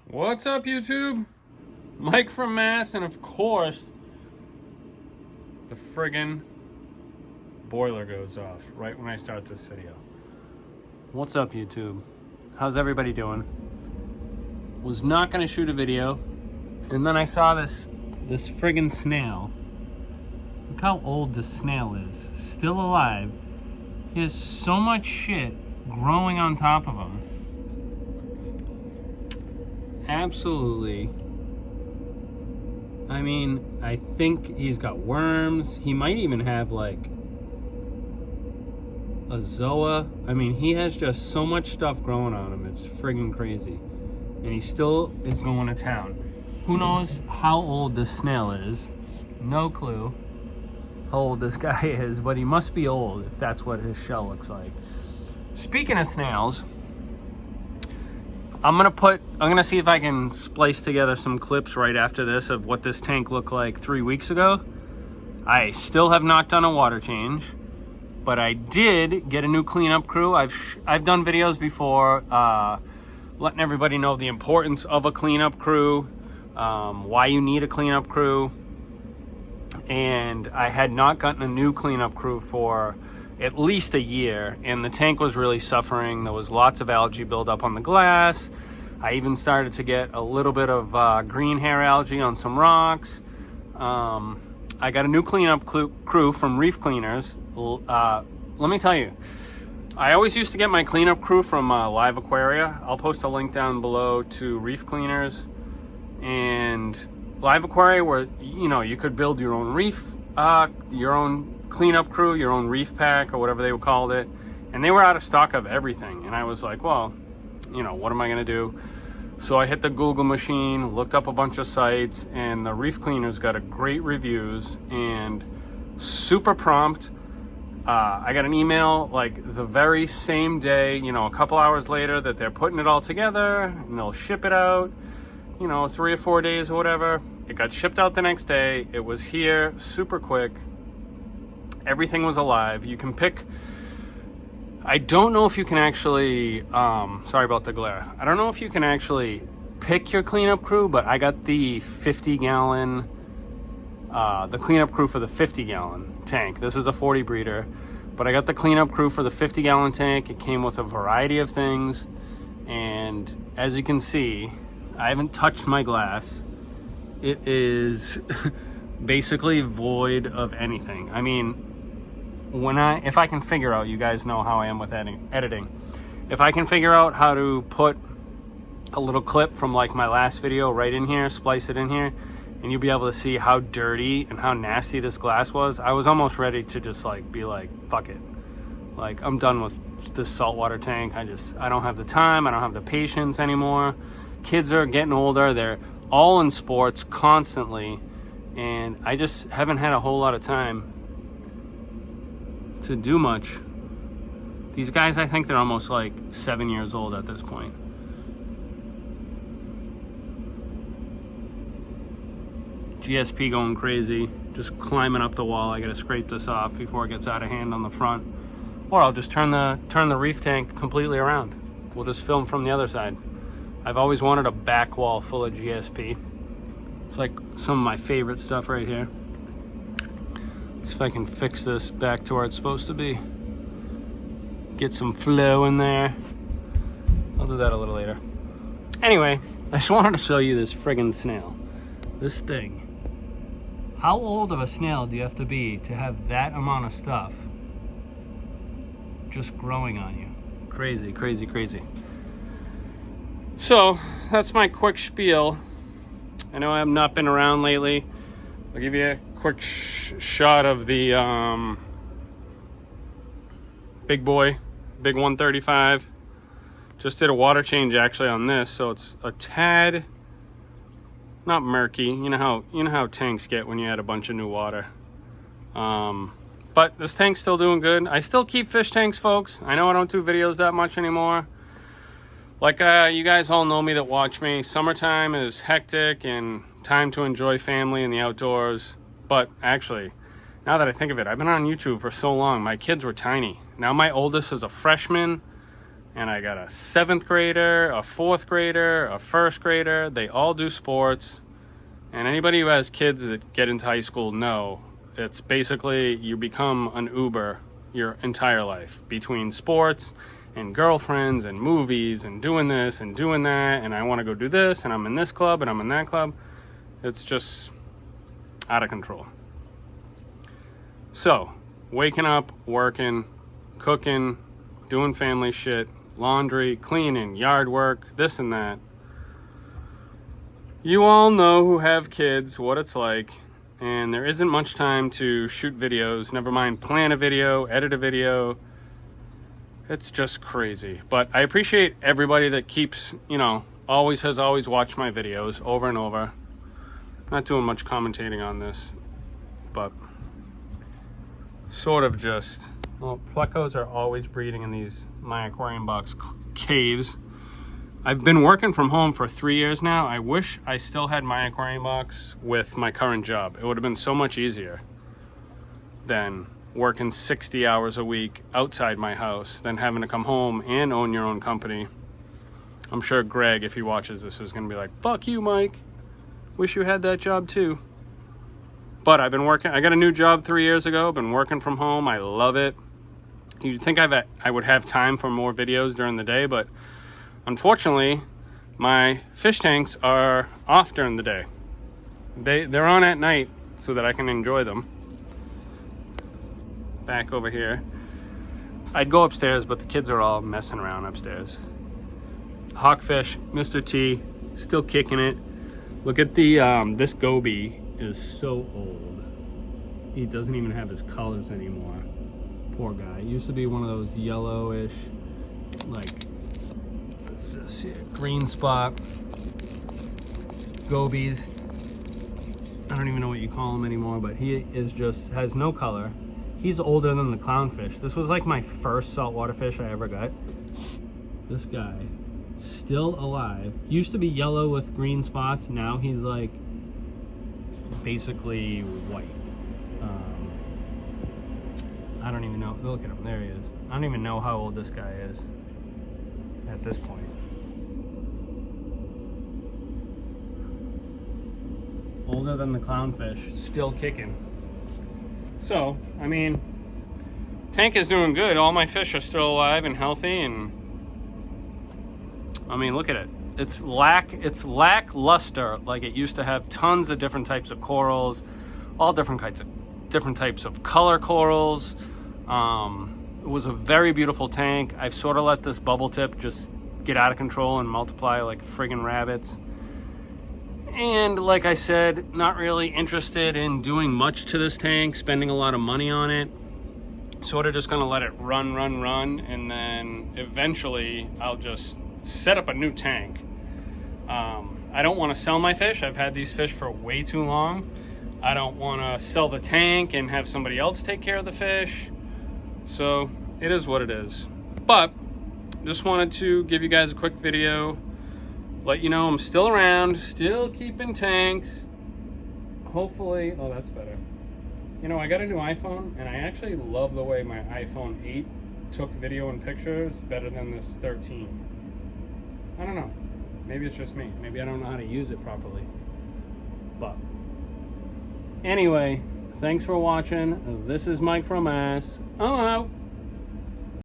What's up, YouTube? Mike from Mass, and of course, the friggin' boiler goes off right when I start this video. What's up, YouTube? How's everybody doing? Was not gonna shoot a video, and then I saw this friggin' snail. Look how old this snail is. Still alive. He has so much shit growing on top of him. Absolutely. I mean, I think he's got worms. He might even have like a zoa. I mean, he has just so much stuff growing on him. It's friggin' crazy. And he still is going to town. Who knows how old this snail is? No clue how old this guy is, but he must be old if that's what his shell looks like. Speaking of snails, I'm gonna see if I can splice together some clips right after this of what this tank looked like 3 weeks ago. I still have not done a water change, but I did get a new cleanup crew. I've done videos before letting everybody know the importance of a cleanup crew, why you need a cleanup crew, and I had not gotten a new cleanup crew for at least a year, and the tank was really suffering. There was lots of algae buildup on the glass. I even started to get a little bit of green hair algae on some rocks. I got a new cleanup crew from Reef Cleaners. Let me tell you, I always used to get my cleanup crew from Live Aquaria. I'll post a link down below to Reef Cleaners and Live Aquaria, where you could build your own reef, your own cleanup crew, your own reef pack, or whatever they called it, and they were out of stock of everything. And I was like, well, what am I gonna do? So I hit the Google machine, looked up a bunch of sites, and the Reef Cleaners got a great reviews and super prompt. I got an email like the very same day, a couple hours later, that they're putting it all together and they'll ship it out, 3 or 4 days or whatever. It got shipped out the next day. It was here super quick. Everything was alive. You can pick, I don't know if you can actually, sorry about the glare. I don't know if you can actually pick your cleanup crew, but I got the 50-gallon, the cleanup crew for the 50-gallon tank. This is a 40 breeder, but I got the cleanup crew for the 50-gallon tank. It came with a variety of things, and as you can see, I haven't touched my glass. It is basically void of anything. I mean, if I can figure out, you guys know how I am with editing. If I can figure out how to put a little clip from like my last video right in here, splice it in here, and you'll be able to see how dirty and how nasty this glass was. I was almost ready to just be like, fuck it. Like, I'm done with this saltwater tank. I don't have the time. I don't have the patience anymore. Kids are getting older. They're all in sports constantly. And I just haven't had a whole lot of time to do much. These guys, I think they're almost like 7 years old at this point. GSP going crazy, just climbing up the wall. I gotta scrape this off before it gets out of hand on the front. Or I'll just turn the reef tank completely around. We'll just film from the other side. I've always wanted a back wall full of GSP. It's like some of my favorite stuff right here. See if I can fix this back to where it's supposed to be. Get some flow in there. I'll do that a little later. Anyway, I just wanted to show you this friggin' snail. This thing. How old of a snail do you have to be to have that amount of stuff just growing on you? Crazy, crazy, crazy. So, that's my quick spiel. I know I have not been around lately. I'll give you a quick shot of the big 135. Just did a water change actually on this, so it's a tad not murky. You know how tanks get when you add a bunch of new water. But this tank's still doing good. I still keep fish tanks, folks. I know I don't do videos that much anymore. Like you guys all know me that watch me. Summertime is hectic and time to enjoy family and the outdoors. But actually, now that I think of it, I've been on YouTube for so long. My kids were tiny. Now my oldest is a freshman. And I got a 7th grader, a 4th grader, a 1st grader. They all do sports. And anybody who has kids that get into high school know it's basically you become an Uber your entire life between sports and girlfriends and movies and doing this and doing that. And I want to go do this and I'm in this club and I'm in that club. It's just out of control. So, waking up, working, cooking, doing family shit, laundry, cleaning, yard work, this and that. You all know who have kids what it's like, and there isn't much time to shoot videos, never mind plan a video, edit a video. It's just crazy. But I appreciate everybody that keeps, always watched my videos over and over. Not doing much commentating on this, but sort of just, plecos are always breeding in these my aquarium box caves. I've been working from home for 3 years now. I wish I still had my aquarium box with my current job. It would have been so much easier than working 60 hours a week outside my house, than having to come home and own your own company. I'm sure Greg, if he watches this, is going to be like, fuck you, Mike. Wish you had that job too. But I've been working. I got a new job 3 years ago. Been working from home. I love it. You'd think I would have time for more videos during the day, but unfortunately, my fish tanks are off during the day. They're on at night so that I can enjoy them. Back over here. I'd go upstairs, but the kids are all messing around upstairs. Hawkfish, Mr. T, still kicking it. Look at the, this goby is so old. He doesn't even have his colors anymore. Poor guy. It used to be one of those yellowish, like, what's this here? Green spot gobies. I don't even know what you call him anymore, but he is just, has no color. He's older than the clownfish. This was like my first saltwater fish I ever got. This guy, still alive. Used to be yellow with green spots. Now he's like basically white. I don't even know. Look at him. There he is. I don't even know how old this guy is at this point. Older than the clownfish. Still kicking. So, I mean, tank is doing good. All my fish are still alive and healthy, and I mean, look at it. It's lackluster. Like it used to have tons of different types of corals, all different types of color corals. It was a very beautiful tank. I've sort of let this bubble tip just get out of control and multiply like friggin' rabbits. And like I said, not really interested in doing much to this tank, spending a lot of money on it. Sort of just gonna let it run, and then eventually I'll just set up a new tank. I don't want to sell my fish. I've had these fish for way too long. I don't want to sell the tank and have somebody else take care of the fish. So it is what it is. But just wanted to give you guys a quick video, let you know I'm still around, still keeping tanks. Hopefully, oh, that's better. I got a new iPhone, and I actually love the way my iPhone 8 took video and pictures better than this 13. I don't know. Maybe it's just me. Maybe I don't know how to use it properly. But anyway, thanks for watching. This is Mike from Ass. I'm out.